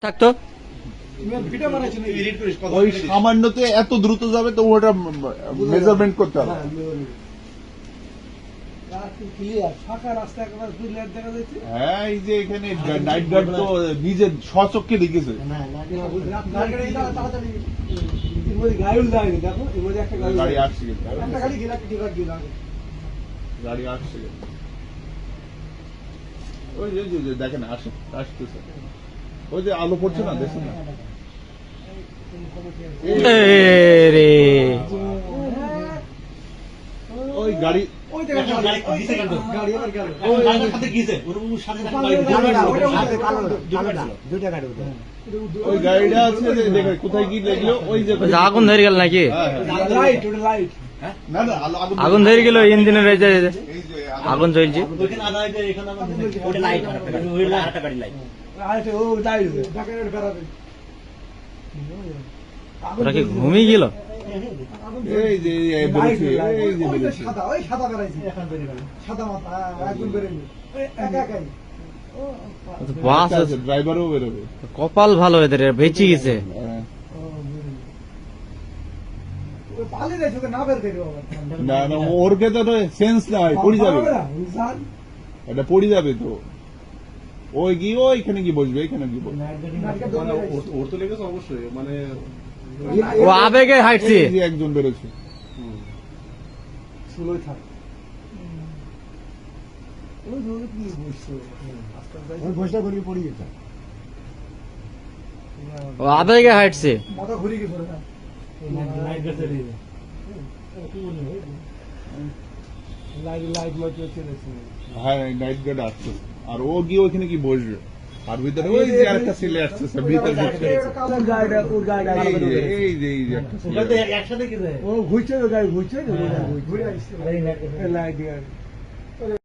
থাকতো ওই সামান্যতে এত দ্রুত যাবে তো ওটা মেজারমেন্ট করতে হবে। হ্যাঁ, এই যে এখানে নাইট গার্ড তো নিজের স্বচক্ষে দেখেছে। গাড়ি আসছে গাড়ি আসছে ওই যে দেখেন আসতেছে ওই যে আলো পড়ছে না, দেখছেন না? ওই গাড়ি ওই গাড়িটা আছে যে দেখে কোথায় কি দেখলো ওই যে আগুন ধরে গেল নাকি? না না আগুন ধরে গেল ইঞ্জিনের আগুন জ্বলছে। ওরা কি ঘুমিয়ে গেল? এই যে বেরোচ্ছে এই যে বেরোচ্ছে বাস আছে, ড্রাইভারও বেরোবে। কপাল ভালো এদের, বেঁচে গেছে। না না ওর কে তো সেন্স নাই, পড়ে যাবে, এটা পড়ে যাবে তো। ওই গিয়ে ওইখানে কি বসবে, এখানে কি বসবে, ওর তো লেগেছে অবশ্যই, মানে ও আবেগে হাঁটছে। এই যে একজন বেরোচ্ছে। ও আবেগে হাঁটছে। হ্যাঁ, নাইট গার্ড আসছে আর ও গিয়ে ওইখানে কি বসবে, আর ভিতরে ওই যে একটা ছেলে আসছে ভিতরে ঢুকছে। এই যে একটা ছেলে একসাথে ঘুরছে, গাড়ি ঘুরছে।